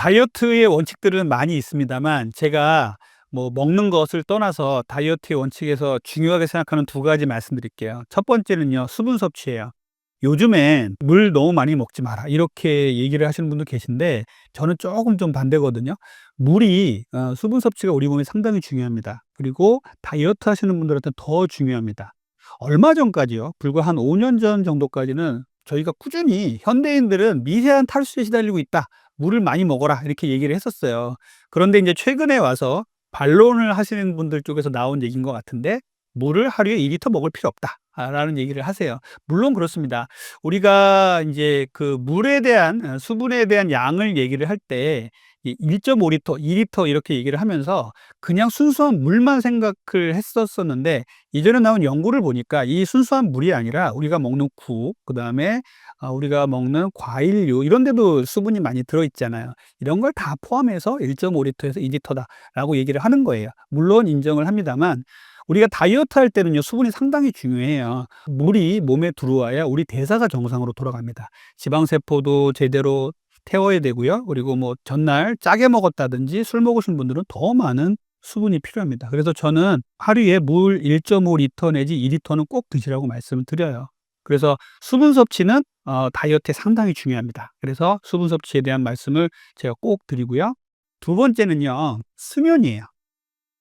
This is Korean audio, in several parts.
다이어트의 원칙들은 많이 있습니다만 제가 뭐 먹는 것을 떠나서 다이어트의 원칙에서 중요하게 생각하는 두 가지 말씀드릴게요. 첫 번째는요, 수분 섭취예요. 요즘엔 "물 너무 많이 먹지 마라." 이렇게 얘기를 하시는 분도 계신데 저는 조금 좀 반대거든요. 물이 수분 섭취가 우리 몸에 상당히 중요합니다. 그리고 다이어트 하시는 분들한테 더 중요합니다. 얼마 전까지요, 불과 한 5년 전 정도까지는 저희가 꾸준히 "현대인들은 미세한 탈수에 시달리고 있다. 물을 많이 먹어라." 이렇게 얘기를 했었어요. 그런데 인제 최근에 와서 반론을 하시는 분들 쪽에서 나온 얘기인 것 같은데 "물을 하루에 2 리터 먹을 필요 없다." 라는 얘기를 하세요. 물론 그렇습니다. 우리가 인제 그 물에 대한 수분에 대한 양을 얘기를 할 때 이 1.5 리터, 2 리터 이렇게 얘기를 하면서 그냥 순수한 물만 생각을 했었었는데 이전에 나온 연구를 보니까 이 순수한 물이 아니라 우리가 먹는 국, 그다음에 우리가 먹는 과일류 이런 데도 수분이 많이 들어 있잖아요. 이런 걸 다 포함해서 1.5 리터에서 2 리터다라고 얘기를 하는 거예요. 물론 인정을 합니다만 우리가 다이어트 할 때는요, 수분이 상당히 중요해요. 물이 몸에 들어와야 우리 대사가 정상으로 돌아갑니다. 지방세포도 제대로 태워야 되고요. 그리고 뭐 전날 짜게 먹었다든지 술 먹으신 분들은 더 많은 수분이 필요합니다. 그래서 저는 하루에 물 1.5 리터 내지 2 리터는 꼭 드시라고 말씀을 드려요. 그래서 수분 섭취는 다이어트에 상당히 중요합니다. 그래서 수분 섭취에 대한 말씀을 제가 꼭 드리고요. 두 번째는요, 수면이에요.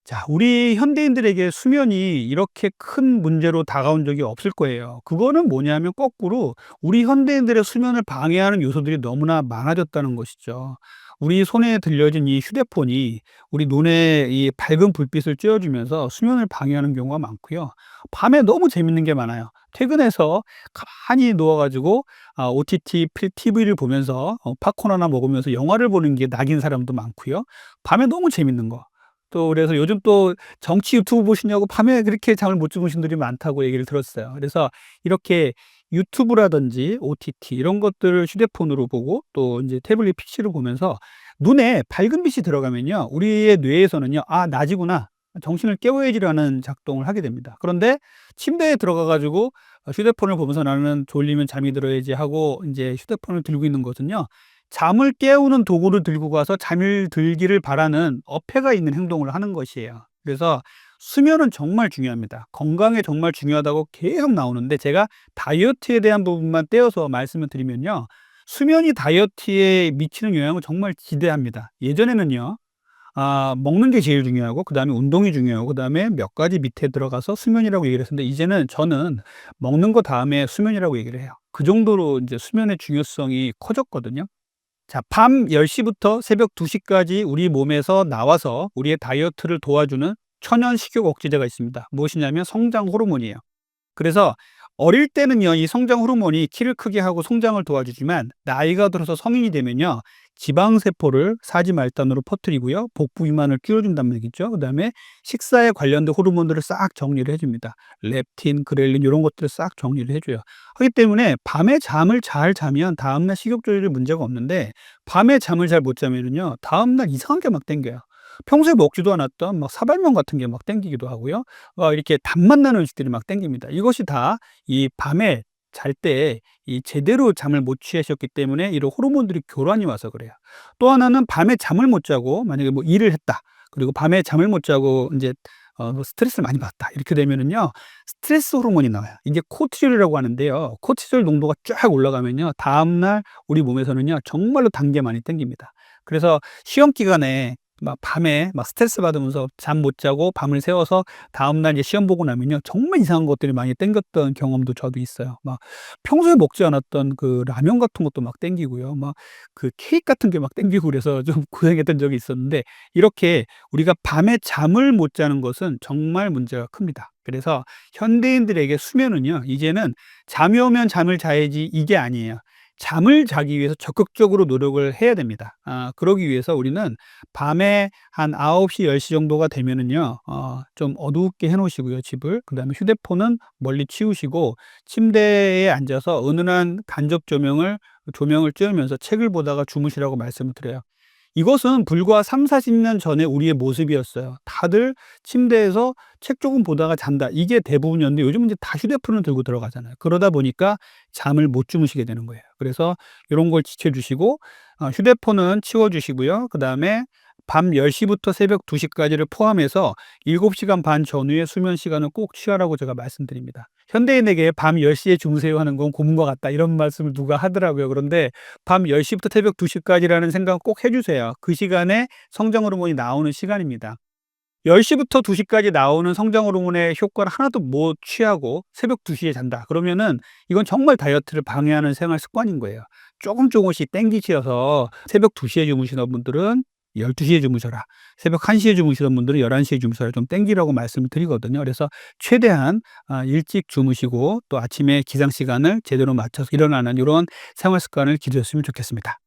자, 우리 현대인들에게 수면이 이렇게 큰 문제로 다가온 적이 없을 거예요. 그거는 뭐냐면 거꾸로 우리 현대인들의 수면을 방해하는 요소들이 너무나 많아졌다는 것이죠. 우리 손에 들려진 이 휴대폰이 우리 눈에 이 밝은 불빛을 쬐어 주면서 수면을 방해하는 경우가 많고요. 밤에 너무 재밌는 게 많아요. 퇴근해서 가만히 누워 가지고 OTT 필 TV를 보면서 팝콘 하나 먹으면서 영화를 보는 게 낙인 사람도 많고요. 밤에 너무 재밌는 거. 또 그래서 요즘 또 정치 유튜브 보시냐고 밤에 그렇게 잠을 못 주무신 분들이 많다고 얘기를 들었어요. 그래서 이렇게 유튜브라든지 OTT 이런 것들을 휴대폰으로 보고 또 인제 태블릿 PC로 보면서 눈에 밝은 빛이 들어가면요, 우리의 뇌에서는요 '아 낮이구나. 정신을 깨워야지.'라는 작동을 하게 됩니다. 그런데 침대에 들어가 가지고 휴대폰을 보면서 '나는 졸리면 잠이 들어야지.' 하고 인제 휴대폰을 들고 있는 것은요, 잠을 깨우는 도구를 들고 가서 잠을 들기를 바라는 어폐가 있는 행동을 하는 것이에요. 그래서 수면은 정말 중요합니다. 건강에 정말 중요하다고 계속 나오는데 제가 다이어트에 대한 부분만 떼어서 말씀을 드리면요, 수면이 다이어트에 미치는 영향은 정말 지대합니다. 예전에는요, 먹는 게 제일 중요하고 그다음에 운동이 중요하고 그다음에 몇 가지 밑에 들어가서 수면이라고 얘기를 했었는데 이제는 저는 먹는 거 다음에 수면이라고 얘기를 해요. 그 정도로 인제 수면의 중요성이 커졌거든요. 자, 밤 10 시부터 새벽 2 시까지 우리 몸에서 나와서 우리의 다이어트를 도와주는 천연 식욕 억제제가 있습니다. 무엇이냐면 성장 호르몬이에요. 그래서 어릴 때는요, 이 성장 호르몬이 키를 크게 하고 성장을 도와주지만 나이가 들어서 성인이 되면요, 지방 세포를 사지 말단으로 퍼뜨리고요, 복부 비만을 끼워준다는 얘기죠. 그다음에 식사에 관련된 호르몬들을 싹 정리를 해줍니다. 렙틴, 그렐린 이런 것들을 싹 정리를 해줘요. 하기 때문에 밤에 잠을 잘 자면 다음날 식욕 조절에 문제가 없는데 밤에 잠을 잘 못 자면은요, 다음날 이상한 게 막 땡겨요. 평소에 먹지도 않았던 막 사발면 같은 게 막 땡기기도 하고요. 이렇게 단맛 나는 음식들이 막 땡깁니다. 이것이 다 이 밤에 잘 때 이 제대로 잠을 못 취하셨기 때문에 이런 호르몬들이 교란이 와서 그래요. 또 하나는 밤에 잠을 못 자고 만약에 뭐 일을 했다. 그리고 밤에 잠을 못 자고 인제 뭐 스트레스를 많이 받았다. 이렇게 되면은요, 스트레스 호르몬이 나와요. 이게 코르티졸이라고 하는데요. 코르티졸 농도가 쫙 올라가면요, 다음날 우리 몸에서는요, 정말로 단 게 많이 땡깁니다. 그래서 시험 기간에 막 밤에 막 스트레스 받으면서 잠 못 자고 밤을 새워서 다음날 이제 시험 보고 나면요, 정말 이상한 것들이 많이 땡겼던 경험도 저도 있어요. 막 평소에 먹지 않았던 그 라면 같은 것도 막 땡기고요. 막 그 케이크 같은 게 막 땡기고 그래서 좀 고생했던 적이 있었는데 이렇게 우리가 밤에 잠을 못 자는 것은 정말 문제가 큽니다. 그래서 현대인들에게 수면은요, 이제는 '잠이 오면 잠을 자야지.' 이게 아니에요. 잠을 자기 위해서 적극적으로 노력을 해야 됩니다. 그러기 위해서 우리는 밤에 한 9 시, 10시 정도가 되면은요, 좀 어둡게 해 놓으시고요, 집을. 그다음에 휴대폰은 멀리 치우시고 침대에 앉아서 은은한 간접 조명을 쬐우면서 책을 보다가 주무시라고 말씀을 드려요. 이것은 불과 30-40년 전에 우리의 모습이었어요. 다들 침대에서 책 조금 보다가 잔다. 이게 대부분이었는데 요즘은 이제 다 휴대폰을 들고 들어가잖아요. 그러다 보니까 잠을 못 주무시게 되는 거예요. 그래서 요런 걸 지켜 주시고 휴대폰은 치워 주시고요. 그다음에 밤 10 시부터 새벽 2 시까지를 포함해서 7 시간 반 전후의 수면 시간은 꼭 취하라고 제가 말씀드립니다. 현대인에게 "밤 10 시에 주무세요." 하는 건 고문과 같다 이런 말씀을 누가 하더라고요. 그런데 밤 10 시부터 새벽 2 시까지라는 생각 꼭 해 주세요. 그 시간에 성장 호르몬이 나오는 시간입니다. 10 시부터 2 시까지 나오는 성장 호르몬의 효과를 하나도 못 취하고 새벽 2 시에 잔다. 그러면은 이건 정말 다이어트를 방해하는 생활 습관인 거예요. 조금씩 땡기셔서 새벽 2 시에 주무시는 분들은 12 시에 주무셔라. 새벽 1 시에 주무시는 분들은 11 시에 주무셔라. 좀 땡기라고 말씀을 드리거든요. 그래서 최대한 일찍 주무시고 또 아침에 기상 시간을 제대로 맞춰서 일어나는 요런 생활 습관을 기르셨으면 좋겠습니다.